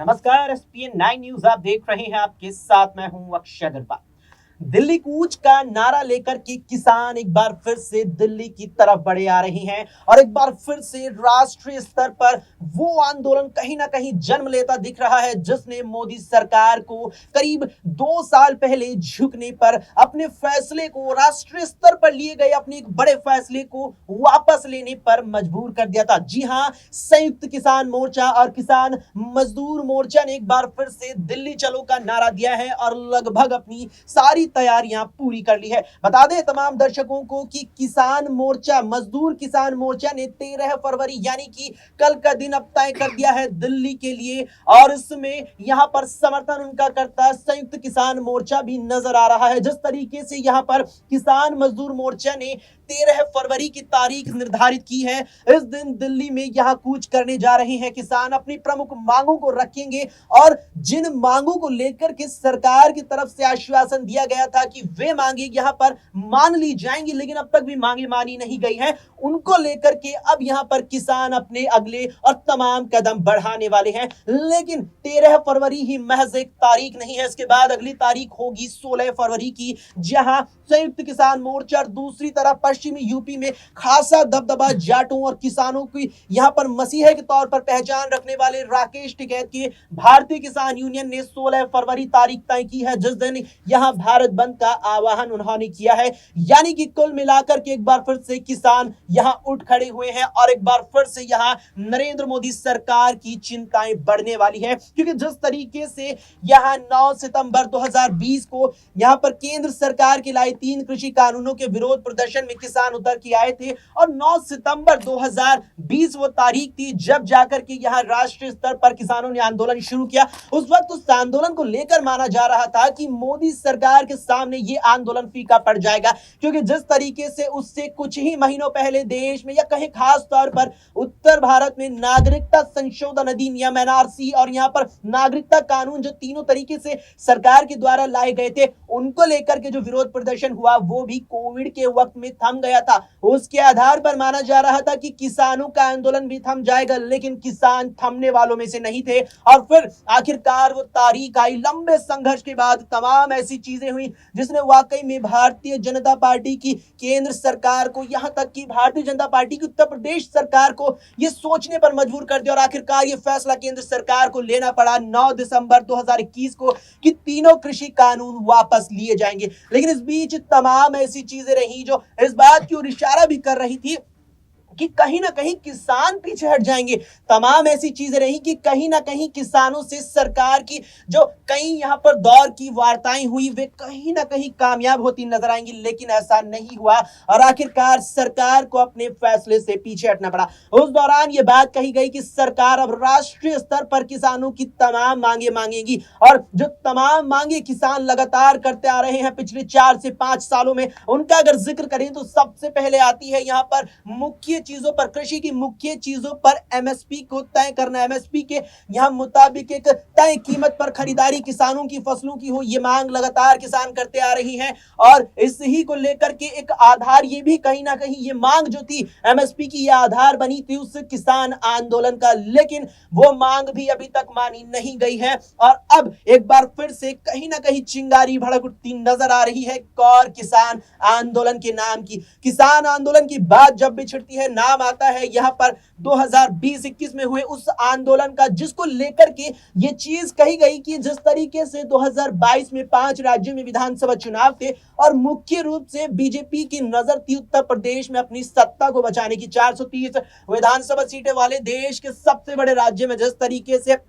नमस्कार। ESPN 9 news आप देख रहे हैं। आपके साथ मैं हूं अक्षय अग्रवाल। दिल्ली कूच का नारा लेकर के किसान एक बार फिर से दिल्ली की तरफ बढ़े आ रहे हैं और एक बार फिर से राष्ट्रीय स्तर पर वो आंदोलन कहीं ना कहीं जन्म लेता दिख रहा है जिसने मोदी सरकार को करीब 2 साल पहले झुकने पर अपने फैसले को राष्ट्रीय स्तर पर लिए गए अपने एक बड़े फैसले को वापस लेने पर मजबूर कर दिया था। जी हां, संयुक्त किसान मोर्चा और किसान मजदूर मोर्चा ने एक बार फिर से दिल्ली चलो का नारा दिया है और लगभग अपनी सारी तैयारियां पूरी कर ली है। बता दें तमाम दर्शकों को कि किसान मोर्चा मजदूर किसान मोर्चा ने 13 फरवरी यानी कि कल का दिन अब तय कर दिया है दिल्ली के लिए और इसमें यहां पर समर्थन उनका करता संयुक्त किसान मोर्चा भी नजर आ रहा है। जिस तरीके से यहां पर किसान मजदूर मोर्चा ने 13 फरवरी की तारीख निर्धारित की है, इस दिन दिल्ली में यहां कूच करने जा रहे हैं किसान। अपनी प्रमुख मांगों को रखेंगे और जिन मांगों को लेकर के सरकार की तरफ से आश्वासन दिया गया था कि वे मांगे यहां पर मान ली जाएंगी, लेकिन अब तक भी मांगे मानी नहीं गई हैं, उनको लेकर के अब यहां पर किसान अपने अगले और तमाम कदम बढ़ाने वाले हैं। लेकिन 13 फरवरी ही महज एक तारीख नहीं है, इसके बाद अगली तारीख होगी 16 फरवरी की, जहां संयुक्त किसान मोर्चा और दूसरी तरफ पश्चिमी यूपी में खासा दबदबा जाटों और किसानों की यहां पर मसीहे के तौर पर पहचान रखने वाले राकेश टिकैत के भारतीय किसान यूनियन ने 16 फरवरी तारीख तय की है जिस दिन यहां भारत बंद का आह्वान उन्होंने किया है। यानी कि कुल मिलाकर के एक बार फिर से किसान यहां उठ खड़े हुए हैं और एक बार फिर से यहां नरेंद्र मोदी सरकार की चिंताएं बढ़ने वाली है, क्योंकि जिस तरीके से यहां 9 सितंबर 2020 को यहां पर केंद्र सरकार के लाए 3 कृषि कानूनों के विरोध प्रदर्शन में किसान उतर के आए थे और 9 सितंबर 2020 वो तारीख थी जब जाकर के यहां राष्ट्रीय स्तर पर किसानों ने आंदोलन शुरू किया। उस वक्त उस आंदोलन को लेकर माना जा रहा था कि मोदी सरकार के सामने ये आंदोलन फीका पड़ जाएगा, क्योंकि जिस तरीके से उससे कुछ ही महीनों पहले देश में या कहीं खास तौर पर उत्तर भारत में नागरिकता संशोधन अधिनियम एनआरसी और यहां पर नागरिकता कानून जो तीनों तरीके से सरकार के द्वारा लाए गए थे उनको लेकर के जो विरोध प्रदर्शन हुआ वो भी कोविड के वक्त में थम गया था। उसके आधार पर माना जा रहा था कि किसानों का आंदोलन भी थम जाएगा, लेकिन किसान थमने वालों में से नहीं थे और फिर आखिरकार वो तारीख आई। लंबे संघर्ष के बाद तमाम ऐसी चीजें हुई जिसने वाकई में भारतीय जनता पार्टी की केंद्र सरकार को, यहां तक कि भारतीय जनता पार्टी की उत्तर प्रदेश सरकार को ये सोचने पर मजबूर कर दिया और आखिरकार ये फैसला केंद्र सरकार को लेना पड़ा 9 दिसंबर 2021 को कि तीनों कृषि कानून वापस लिए जाएंगे। लेकिन इस बीच तमाम ऐसी चीजें रही जो इस बात की ओर इशारा भी कर रही थी कि कहीं ना कहीं किसान पीछे हट जाएंगे। तमाम ऐसी चीजें रही कि कहीं ना कहीं किसानों से सरकार की जो कई यहां पर दौर की वार्ताएं हुई वे कहीं ना कहीं कामयाब होती नजर आएंगी, लेकिन ऐसा नहीं हुआ और आखिरकार सरकार को अपने फैसले से पीछे हटना पड़ा। उस दौरान ये बात कही गई कि सरकार अब राष्ट्रीय स्तर पर किसानों की तमाम मांगे मांगेगी और जो तमाम मांगे किसान लगातार करते आ रहे हैं पिछले 4 से 5 सालों में, उनका अगर जिक्र करें तो सबसे पहले आती है यहां पर मुख्य चीजों पर, कृषि की मुख्य चीजों पर एमएसपी को तय करना। एमएसपी के यहां मुताबिक एक तय कीमत पर खरीदारी किसानों की फसलों की हो, ये मांग लगातार किसान करते आ रही हैं और इसी को लेकर के एक आधार ये भी कहीं ना कहीं ये मांग जो थी एमएसपी की, ये आधार बनी थी उस किसान आंदोलन का, लेकिन वो मांग भी अभी तक मानी नहीं गई है और अब एक बार फिर से कहीं ना कहीं चिंगारी भड़क उठती नजर आ रही है और किसान आंदोलन के नाम की। किसान आंदोलन की बात जब भी छिड़ती है नाम आता है यहां पर 2020-21 में हुए उस आंदोलन का, जिसको लेकर के ये चीज कही गई कि जिस तरीके से 2022 में 5 राज्यों में विधानसभा चुनाव थे और मुख्य रूप से बीजेपी की नजर थी उत्तर प्रदेश में अपनी सत्ता को बचाने की। 430 विधानसभा सीटें वाले देश के सबसे बड़े राज्य में जिस तरीके से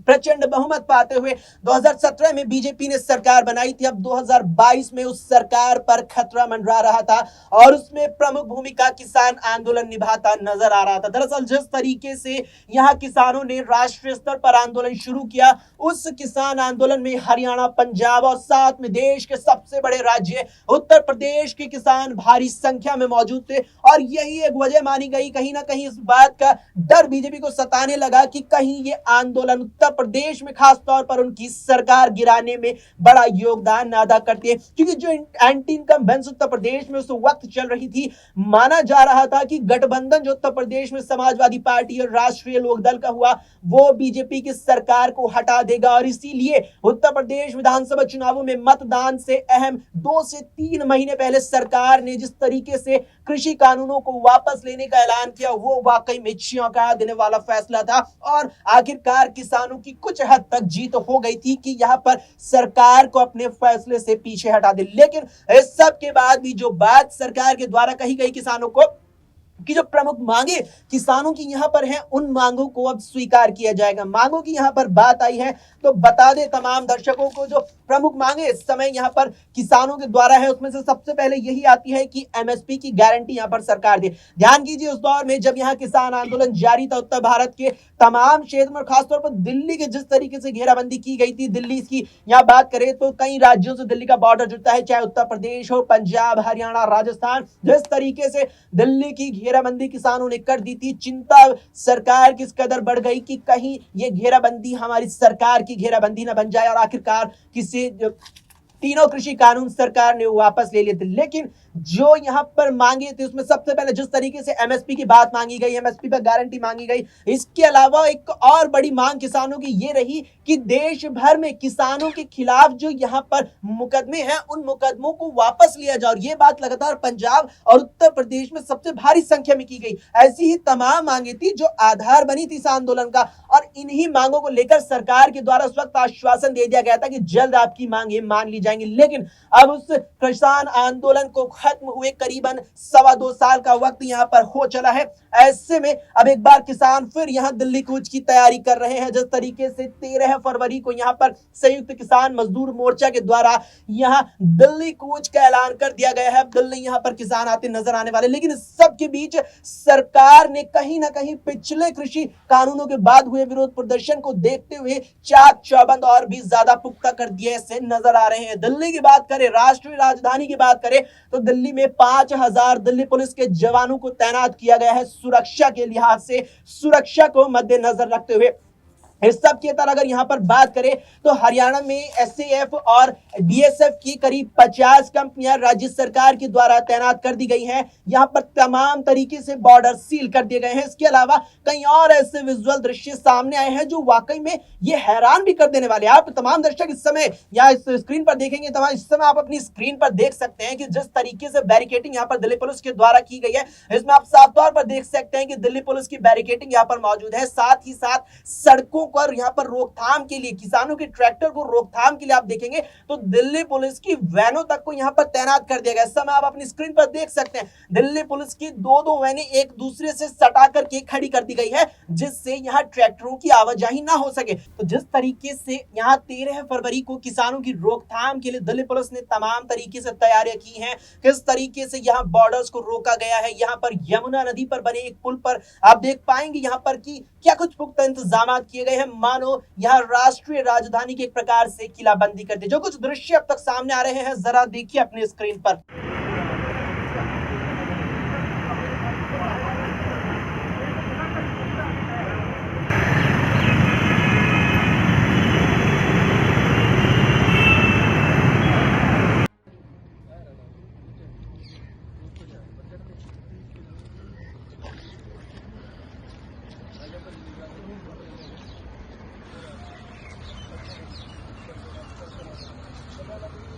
प्रचंड बहुमत पाते हुए 2017 में बीजेपी ने सरकार बनाई थी, अब 2022 में उस सरकार पर खतरा मंडरा रहा था और उसमें प्रमुख भूमिका किसान आंदोलन निभाता नजर आ रहा था। दरअसल जिस तरीके से यहां किसानों ने राष्ट्रीय स्तर पर आंदोलन शुरू किया, उस किसान आंदोलन में हरियाणा, पंजाब और साथ में देश के सबसे बड़े राज्य उत्तर प्रदेश के किसान भारी संख्या में मौजूद थे और यही एक वजह मानी गई। कहीं ना कहीं इस बात का डर बीजेपी को सताने लगा कि कहीं ये आंदोलन उत्तर प्रदेश में खास तौर पर उनकी सरकार गिराने में बड़ा योगदान अदा करते हैं। क्योंकि जो एंटी इनकम्बेंस उत्तर प्रदेश में उस वक्त चल रही थी, माना जा रहा था कि गठबंधन जो उत्तर प्रदेश में समाजवादी पार्टी और राष्ट्रीय लोकदल का हुआ, वो बीजेपी की सरकार को हटा देगा। और इसीलिए उत्तर प्रदेश विधानसभा चुनावों में मतदान से अहम 2 से 3 महीने पहले सरकार ने जिस तरीके से कृषि कानूनों को वापस लेने का ऐलान किया, वो वाकई में चौंका देने वाला फैसला था। और आखिरकार किसानों की कुछ हद तक जीत हो गई थी कि यहां पर सरकार को अपने फैसले से पीछे हटा दे। लेकिन इस सब के बाद भी जो बात सरकार के द्वारा कही गई किसानों को कि जो प्रमुख मांगे किसानों की यहां पर हैं, उन मांगों को अब स्वीकार किया जाएगा। मांगों की यहां पर बात आई है तो बता दें तमाम दर्शकों को, जो प्रमुख मांगे इस समय यहां पर किसानों के द्वारा है, उसमें से सबसे पहले यही आती है कि एमएसपी की गारंटी यहां पर सरकार दे। ध्यान कीजिए, उस दौर में जब यहां किसान आंदोलन जारी था, उत्तर भारत के तमाम क्षेत्र में, खासतौर पर दिल्ली के जिस तरीके से घेराबंदी की गई थी, दिल्ली की यहां बात करें तो कई राज्यों से दिल्ली का बॉर्डर जुड़ता है, चाहे उत्तर प्रदेश हो, पंजाब, हरियाणा, राजस्थान। जिस तरीके से दिल्ली की घेराबंदी किसानों ने कर दी थी, चिंता सरकार किस कदर बढ़ गई कि कहीं ये घेराबंदी हमारी सरकार की घेराबंदी न बन जाए। और आखिरकार किसी तीनों कृषि कानून सरकार ने वापस ले लिए थे। लेकिन जो यहां पर मांगे थे उसमें सबसे पहले जिस तरीके से एमएसपी की बात मांगी गई, एमएसपी पर गारंटी मांगी गई, इसके अलावा एक और बड़ी मांग किसानों की ये रही कि देश भर में किसानों के खिलाफ जो यहां पर मुकदमे हैं, उन मुकदमों को वापस लिया जाए। और ये बात लगातार पंजाब और उत्तर प्रदेश में सबसे भारी संख्या में की गई। ऐसी ही तमाम मांगे थी जो आधार बनी थी इस आंदोलन का। और इन्हीं मांगों को लेकर सरकार के द्वारा उस वक्त आश्वासन दे दिया गया था कि जल्द आपकी मांगे मान ली जाएंगी। लेकिन अब उस किसान आंदोलन को खत्म हुए करीबन 2.25 साल का वक्त यहां पर हो चला है। ऐसे में अब एक बार किसान फिर यहां दिल्ली कूच की तैयारी कर रहे हैं। जिस तरीके से 13 फरवरी को यहां पर संयुक्त किसान मजदूर मोर्चा के द्वारा यहां दिल्ली कूच का ऐलान कर दिया गया है। दिल्ली यहां पर किसान आते नजर आने वाले। लेकिन इस सब के बीच सरकार ने कहीं ना कहीं पिछले कृषि कानूनों के बाद हुए विरोध प्रदर्शन को देखते हुए चाक चौबंद और भी ज्यादा पुख्ता कर दिए ऐसे नजर आ रहे हैं। दिल्ली की बात करें, राष्ट्रीय राजधानी की बात करें तो दिल्ली में 5000 दिल्ली पुलिस के जवानों को तैनात किया गया है सुरक्षा के लिहाज से, सुरक्षा को मद्देनजर रखते हुए। इस सब के तरह अगर यहां पर बात करें तो हरियाणा में एसएएफ और बीएसएफ की करीब 50 कंपनियां राज्य सरकार के द्वारा तैनात कर दी गई हैं। यहां पर तमाम तरीके से बॉर्डर सील कर दिए गए हैं। इसके अलावा कई और ऐसे विजुअल दृश्य सामने आए हैं जो वाकई में ये हैरान भी कर देने वाले। आप तमाम दर्शक इस समय या इस स्क्रीन पर देखेंगे, तमाम इस समय आप अपनी स्क्रीन पर देख सकते हैं कि जिस तरीके से बैरिकेटिंग यहां पर दिल्ली पुलिस के द्वारा की गई है, इसमें आप साफ तौर पर देख सकते हैं कि दिल्ली पुलिस की बैरिकेटिंग यहां पर मौजूद है। साथ ही साथ सड़कों पर यहां पर रोकथाम के लिए, किसानों के ट्रैक्टर को रोकथाम के लिए आप देखेंगे तो दिल्ली पुलिस की वैनों तक को यहां पर तैनात कर दिया गया। इस समय आप अपनी स्क्रीन पर देख सकते हैं दिल्ली पुलिस की दो वैनें एक दूसरे से सटा करके खड़ी कर दी गई है, जिससे यहां ट्रैक्टरों की आवाजाही ना हो सके। तो जिस तरीके से यहां 13 फरवरी को किसानों की रोकथाम के लिए दिल्ली पुलिस ने तमाम तरीके से तैयारियां की हैं, किस तरीके से यहां बॉर्डर्स को रोका गया है। यहां पर यमुना नदी पर बने एक पुल पर आप देख पाएंगे यहां पर कि क्या कुछ पुख्ता इंतजाम किए गए हैं, मानो यहां राष्ट्रीय राजधानी के एक प्रकार से किलाबंदी कर दी। जो कुछ दृश्य अब तक सामने आ रहे हैं, जरा देखिए अपनी स्क्रीन पर।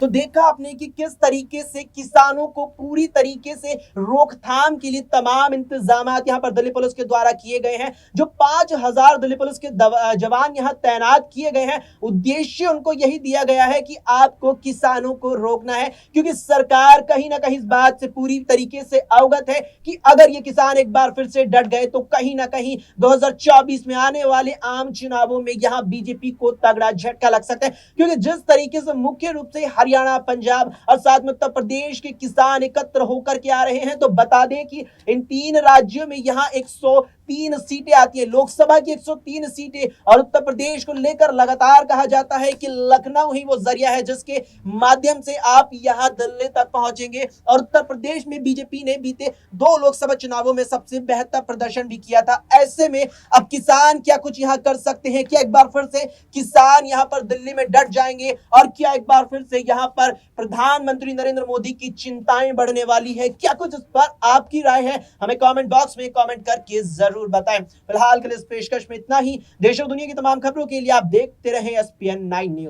तो देखा आपने कि किस तरीके से किसानों को पूरी तरीके से रोकथाम के लिए तमाम इंतजाम यहां पर दिल्ली पुलिस के द्वारा किए गए हैं। जो 5000 दिल्ली पुलिस के जवान यहां तैनात किए गए हैं, उद्देश्य उनको यही दिया गया है कि आपको किसानों को रोकना है, क्योंकि सरकार कहीं ना कहीं इस बात से पूरी तरीके से अवगत है कि अगर ये किसान एक बार फिर से डट गए तो कहीं ना कहीं 2024 में आने वाले आम चुनावों में यहां बीजेपी को तगड़ा झटका लग सकता है। क्योंकि जिस तरीके से मुख्य रूप से हरियाणा, पंजाब और साथ में उत्तर प्रदेश के किसान एकत्र होकर के आ रहे हैं। तो बता दें कि इन 3 राज्यों में यहाँ 103 सीटें आती हैं, लोकसभा की 103 सीटें, और उत्तर प्रदेश को लेकर लगातार कहा जाता है कि लखनऊ ही वो जरिया है जिसके माध्यम से आप यहाँ दिल्ली तक पहुंचेंगे। और उत्तर प्रदेश में बीजेपी ने बीते 2 लोकसभा चुनावों में सबसे बेहतर प्रदर्शन भी किया था। ऐसे में अब किसान क्या कुछ यहाँ कर सकते हैं? क्या एक बार फिर से किसान यहाँ पर दिल्ली में डट जाएंगे? और क्या एक बार फिर से यहाँ पर प्रधानमंत्री नरेंद्र मोदी की चिंताएं बढ़ने वाली है? क्या कुछ इस पर आपकी राय है? हमें कमेंट बॉक्स में कमेंट करके जरूर बताएं। फिलहाल के लिए इस पेशकश में इतना ही। देश और दुनिया की तमाम खबरों के लिए आप देखते रहें SPN 9 न्यूज।